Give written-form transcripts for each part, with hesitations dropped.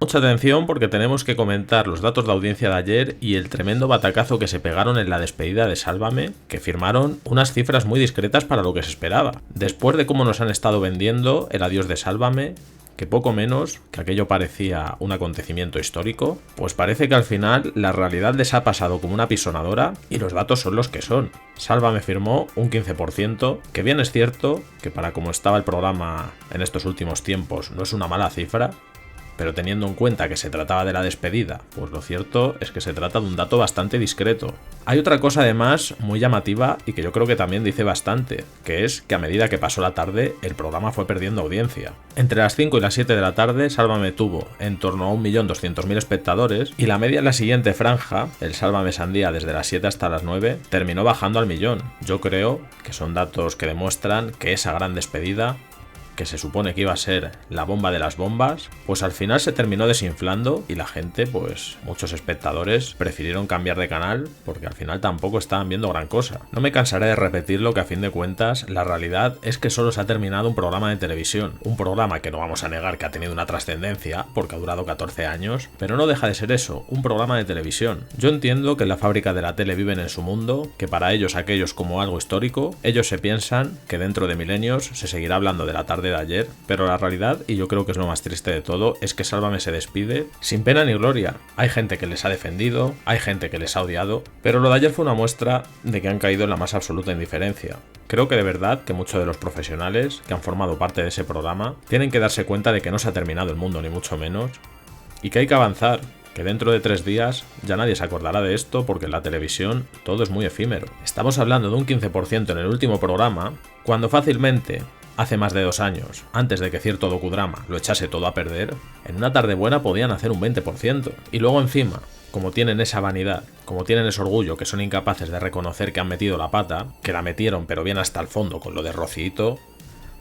Mucha atención porque tenemos que comentar los datos de audiencia de ayer y el tremendo batacazo que se pegaron en la despedida de Sálvame, que firmaron unas cifras muy discretas para lo que se esperaba. Después de cómo nos han estado vendiendo el adiós de Sálvame, que poco menos que aquello parecía un acontecimiento histórico, pues parece que al final la realidad les ha pasado como una pisonadora y los datos son los que son. Sálvame firmó un 15%, que bien es cierto que para como estaba el programa en estos últimos tiempos no es una mala cifra, pero teniendo en cuenta que se trataba de la despedida, pues lo cierto es que se trata de un dato bastante discreto. Hay otra cosa además muy llamativa y que yo creo que también dice bastante, que es que a medida que pasó la tarde, el programa fue perdiendo audiencia. Entre las 5 y las 7 de la tarde, Sálvame tuvo en torno a 1.200.000 espectadores y la media en la siguiente franja, el Sálvame Sandía desde las 7 hasta las 9, terminó bajando al millón. Yo creo que son datos que demuestran que esa gran despedida, que se supone que iba a ser la bomba de las bombas, pues al final se terminó desinflando y la gente, pues muchos espectadores prefirieron cambiar de canal porque al final tampoco estaban viendo gran cosa. No me cansaré de repetirlo que a fin de cuentas la realidad es que solo se ha terminado un programa de televisión, un programa que no vamos a negar que ha tenido una trascendencia porque ha durado 14 años, pero no deja de ser eso, un programa de televisión. Yo entiendo que en la fábrica de la tele viven en su mundo, que para ellos aquello es como algo histórico, ellos se piensan que dentro de milenios se seguirá hablando de la tarde de ayer, pero la realidad, y yo creo que es lo más triste de todo, es que Sálvame se despide sin pena ni gloria. Hay gente que les ha defendido, hay gente que les ha odiado, pero lo de ayer fue una muestra de que han caído en la más absoluta indiferencia. Creo que de verdad que muchos de los profesionales que han formado parte de ese programa tienen que darse cuenta de que no se ha terminado el mundo ni mucho menos y que hay que avanzar, que dentro de 3 días ya nadie se acordará de esto porque en la televisión todo es muy efímero. Estamos hablando de un 15% en el último programa, cuando fácilmente hace más de 2 años, antes de que cierto docudrama lo echase todo a perder, en una tarde buena podían hacer un 20%. Y luego encima, como tienen esa vanidad, como tienen ese orgullo que son incapaces de reconocer que han metido la pata, que la metieron pero bien hasta el fondo con lo de Rocito,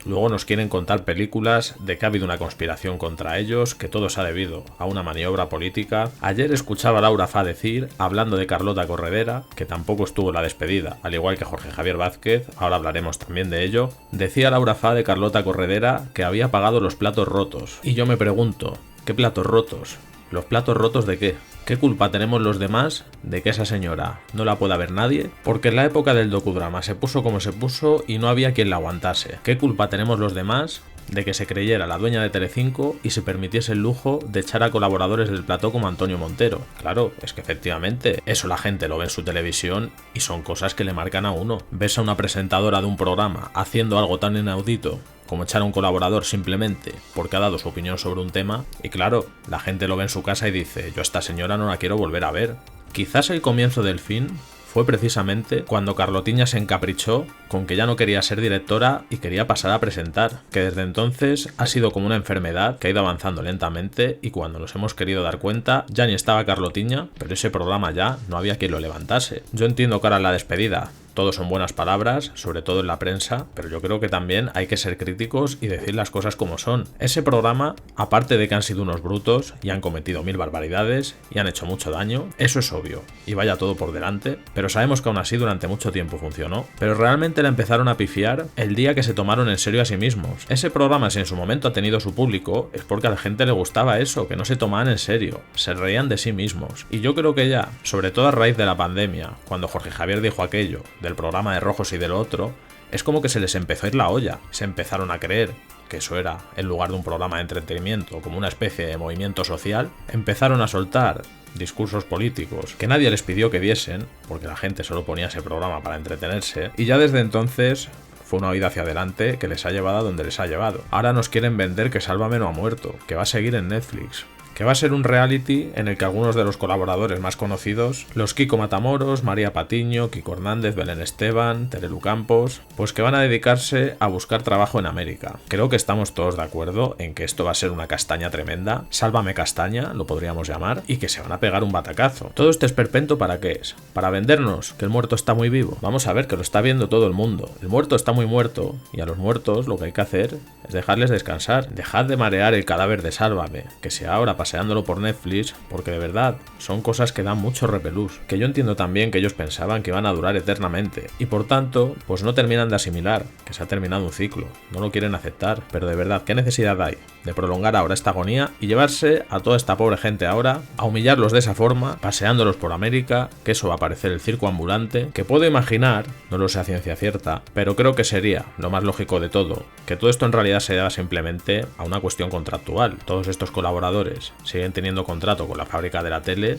luego nos quieren contar películas de que ha habido una conspiración contra ellos, que todo se ha debido a una maniobra política. Ayer escuchaba a Laura Fa decir, hablando de Carlota Corredera, que tampoco estuvo en la despedida, al igual que Jorge Javier Vázquez, ahora hablaremos también de ello, decía Laura Fa de Carlota Corredera que había pagado los platos rotos. Y yo me pregunto, ¿qué platos rotos? ¿Los platos rotos de qué? ¿Qué culpa tenemos los demás de que esa señora no la pueda ver nadie? Porque en la época del docudrama se puso como se puso y no había quien la aguantase. ¿Qué culpa tenemos los demás de que se creyera la dueña de Telecinco y se permitiese el lujo de echar a colaboradores del plató como Antonio Montero? Claro, es que efectivamente eso la gente lo ve en su televisión y son cosas que le marcan a uno. Ves a una presentadora de un programa haciendo algo tan inaudito como echar a un colaborador simplemente porque ha dado su opinión sobre un tema, y claro, la gente lo ve en su casa y dice, yo a esta señora no la quiero volver a ver. Quizás el comienzo del fin fue precisamente cuando Carlotiña se encaprichó con que ya no quería ser directora y quería pasar a presentar, que desde entonces ha sido como una enfermedad que ha ido avanzando lentamente y cuando nos hemos querido dar cuenta ya ni estaba Carlotiña, pero ese programa ya no había quien lo levantase. Yo entiendo que ahora en la despedida todo son buenas palabras, sobre todo en la prensa, pero yo creo que también hay que ser críticos y decir las cosas como son. Ese programa, aparte de que han sido unos brutos y han cometido 1000 barbaridades y han hecho mucho daño, eso es obvio, y vaya todo por delante, pero sabemos que aún así durante mucho tiempo funcionó. Pero realmente la empezaron a pifiar el día que se tomaron en serio a sí mismos. Ese programa, si en su momento ha tenido su público, es porque a la gente le gustaba eso, que no se tomaban en serio, se reían de sí mismos. Y yo creo que ya, sobre todo a raíz de la pandemia, cuando Jorge Javier dijo aquello del programa de Rojos y del otro, es como que se les empezó a ir la olla, se empezaron a creer que eso era, en lugar de un programa de entretenimiento, como una especie de movimiento social, empezaron a soltar discursos políticos que nadie les pidió que diesen, porque la gente solo ponía ese programa para entretenerse, y ya desde entonces fue una huida hacia adelante que les ha llevado a donde les ha llevado. Ahora nos quieren vender que Sálvame no ha muerto, que va a seguir en Netflix, que va a ser un reality en el que algunos de los colaboradores más conocidos, los Kiko Matamoros, María Patiño, Kiko Hernández, Belén Esteban, Terelu Campos, pues que van a dedicarse a buscar trabajo en América. Creo que estamos todos de acuerdo en que esto va a ser una castaña tremenda, Sálvame Castaña, lo podríamos llamar, y que se van a pegar un batacazo. ¿Todo este esperpento para qué es? ¿Para vendernos que el muerto está muy vivo? Vamos a ver que lo está viendo todo el mundo. El muerto está muy muerto, y a los muertos lo que hay que hacer es dejarles descansar. Dejad de marear el cadáver de Sálvame, que si ahora pasa paseándolo por Netflix, porque de verdad son cosas que dan mucho repelús, que yo entiendo también que ellos pensaban que iban a durar eternamente, y por tanto, pues no terminan de asimilar que se ha terminado un ciclo, no lo quieren aceptar, pero de verdad, ¿qué necesidad hay de prolongar ahora esta agonía y llevarse a toda esta pobre gente ahora a humillarlos de esa forma, paseándolos por América, que eso va a parecer el circo ambulante, que puedo imaginar, no lo sé a ciencia cierta, pero creo que sería lo más lógico de todo, que todo esto en realidad se deba simplemente a una cuestión contractual. Todos estos colaboradores siguen teniendo contrato con la fábrica de la tele,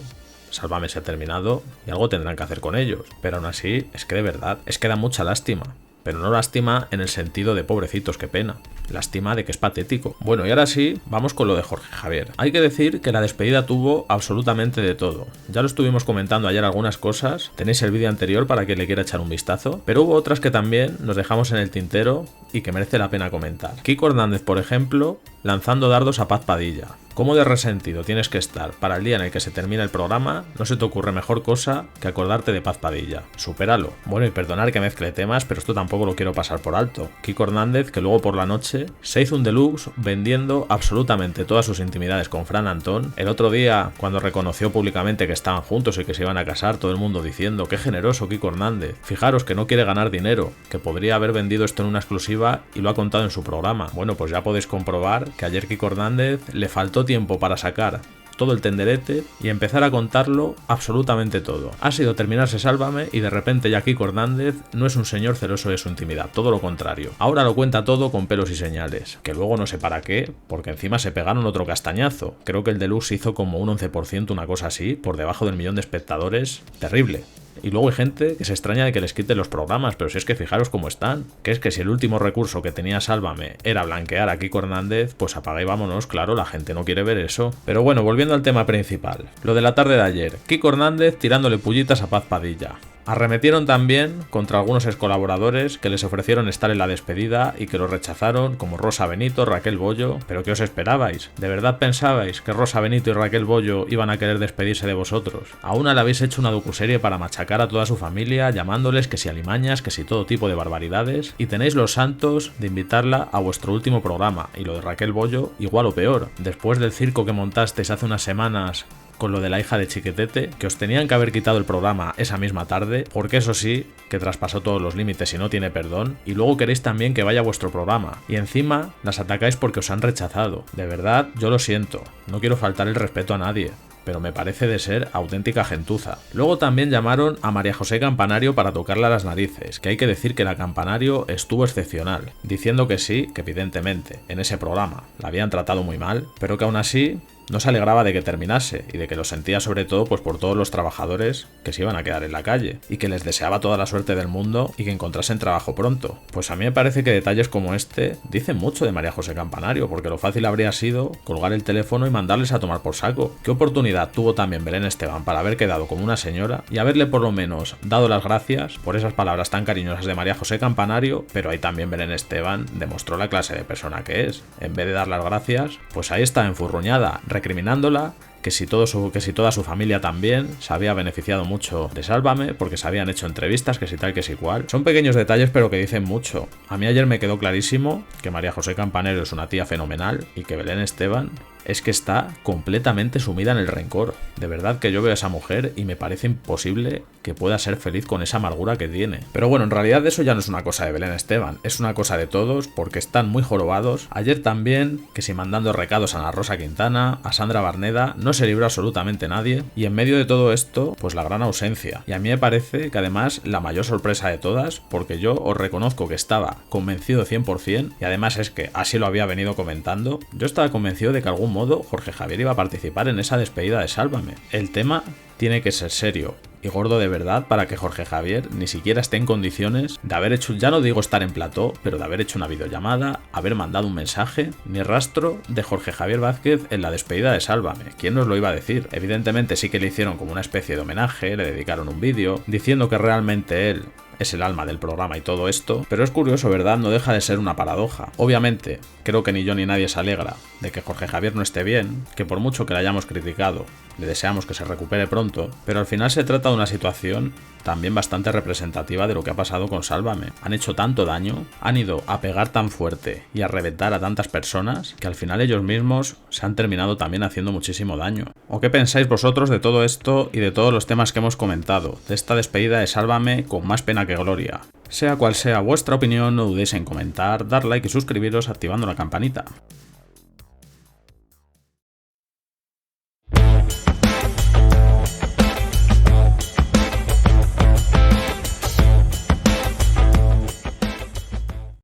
Sálvame se ha terminado y algo tendrán que hacer con ellos, pero aún así es que de verdad, es que da mucha lástima. Pero no lástima en el sentido de pobrecitos, qué pena. Lástima de que es patético. Bueno, y ahora sí, vamos con lo de Jorge Javier. Hay que decir que la despedida tuvo absolutamente de todo. Ya lo estuvimos comentando ayer algunas cosas, tenéis el vídeo anterior para que le quiera echar un vistazo, pero hubo otras que también nos dejamos en el tintero y que merece la pena comentar. Kiko Hernández, por ejemplo, lanzando dardos a Paz Padilla. ¿Cómo de resentido tienes que estar para el día en el que se termina el programa? No se te ocurre mejor cosa que acordarte de Paz Padilla. Supéralo. Bueno, y perdonar que mezcle temas, pero esto tampoco lo quiero pasar por alto. Kiko Hernández, que luego por la noche se hizo un deluxe vendiendo absolutamente todas sus intimidades con Fran Antón. El otro día, cuando reconoció públicamente que estaban juntos y que se iban a casar, todo el mundo diciendo qué generoso Kiko Hernández. Fijaros que no quiere ganar dinero, que podría haber vendido esto en una exclusiva y lo ha contado en su programa. Bueno, pues ya podéis comprobar que ayer Kiko Hernández le faltó tiempo para sacar todo el tenderete y empezar a contarlo absolutamente todo. Ha sido terminarse Sálvame y de repente ya Kiko Hernández no es un señor celoso de su intimidad, todo lo contrario. Ahora lo cuenta todo con pelos y señales, que luego no sé para qué, porque encima se pegaron otro castañazo. Creo que el deluxe hizo como un 11%, una cosa así, por debajo del 1.000.000 de espectadores. Terrible. Y luego hay gente que se extraña de que les quiten los programas, pero si es que fijaros cómo están. Que es que si el último recurso que tenía Sálvame era blanquear a Kiko Hernández, pues apaga y vámonos, claro, la gente no quiere ver eso. Pero bueno, volviendo al tema principal. Lo de la tarde de ayer. Kiko Hernández tirándole pullitas a Paz Padilla. Arremetieron también contra algunos excolaboradores que les ofrecieron estar en la despedida y que lo rechazaron, como Rosa Benito, Raquel Bollo. ¿Pero qué os esperabais? ¿De verdad pensabais que Rosa Benito y Raquel Bollo iban a querer despedirse de vosotros? A una le habéis hecho una docuserie para machacar a toda su familia, llamándoles que si alimañas, que si todo tipo de barbaridades, y tenéis los santos de invitarla a vuestro último programa, y lo de Raquel Bollo igual o peor. Después del circo que montasteis hace unas semanas con lo de la hija de Chiquetete, que os tenían que haber quitado el programa esa misma tarde, porque eso sí, que traspasó todos los límites y no tiene perdón, y luego queréis también que vaya a vuestro programa, y encima las atacáis porque os han rechazado. De verdad, yo lo siento, no quiero faltar el respeto a nadie, pero me parece de ser auténtica gentuza. Luego también llamaron a María José Campanario para tocarle a las narices, que hay que decir que la Campanario estuvo excepcional, diciendo que sí, que evidentemente, en ese programa la habían tratado muy mal, pero que aún así no se alegraba de que terminase y de que lo sentía sobre todo pues por todos los trabajadores que se iban a quedar en la calle y que les deseaba toda la suerte del mundo y que encontrasen trabajo pronto. Pues a mí me parece que detalles como este dicen mucho de María José Campanario, porque lo fácil habría sido colgar el teléfono y mandarles a tomar por saco. ¿Qué oportunidad tuvo también Belén Esteban para haber quedado como una señora y haberle por lo menos dado las gracias por esas palabras tan cariñosas de María José Campanario? Pero ahí también Belén Esteban demostró la clase de persona que es. En vez de dar las gracias, pues ahí está enfurruñada, recriminándola, que si toda su familia también se había beneficiado mucho de Sálvame, porque se habían hecho entrevistas, que si tal, que si cual. Son pequeños detalles pero que dicen mucho. A mí ayer me quedó clarísimo que María José Campanario es una tía fenomenal y que Belén Esteban es que está completamente sumida en el rencor. De verdad que yo veo a esa mujer y me parece imposible que pueda ser feliz con esa amargura que tiene. Pero bueno, en realidad eso ya no es una cosa de Belén Esteban, es una cosa de todos porque están muy jorobados. Ayer también, que si mandando recados a Ana Rosa Quintana, a Sandra Barneda, no se libró absolutamente nadie. Y en medio de todo esto, pues la gran ausencia. Y a mí me parece que además la mayor sorpresa de todas, porque yo os reconozco que estaba convencido 100%, y además es que así lo había venido comentando, yo estaba convencido de que algún modo Jorge Javier iba a participar en esa despedida de Sálvame. El tema tiene que ser serio y gordo de verdad para que Jorge Javier ni siquiera esté en condiciones de haber hecho, ya no digo estar en plató, pero de haber hecho una videollamada, haber mandado un mensaje, ni rastro de Jorge Javier Vázquez en la despedida de Sálvame. ¿Quién nos lo iba a decir? Evidentemente sí que le hicieron como una especie de homenaje, le dedicaron un vídeo diciendo que realmente él es el alma del programa y todo esto, pero es curioso, ¿verdad? No deja de ser una paradoja. Obviamente, creo que ni yo ni nadie se alegra de que Jorge Javier no esté bien, que por mucho que le hayamos criticado, le deseamos que se recupere pronto, pero al final se trata de una situación también bastante representativa de lo que ha pasado con Sálvame. Han hecho tanto daño, han ido a pegar tan fuerte y a reventar a tantas personas, que al final ellos mismos se han terminado también haciendo muchísimo daño. ¿O qué pensáis vosotros de todo esto y de todos los temas que hemos comentado, de esta despedida de Sálvame con más pena que gloria? Sea cual sea vuestra opinión, no dudéis en comentar, dar like y suscribiros activando la campanita.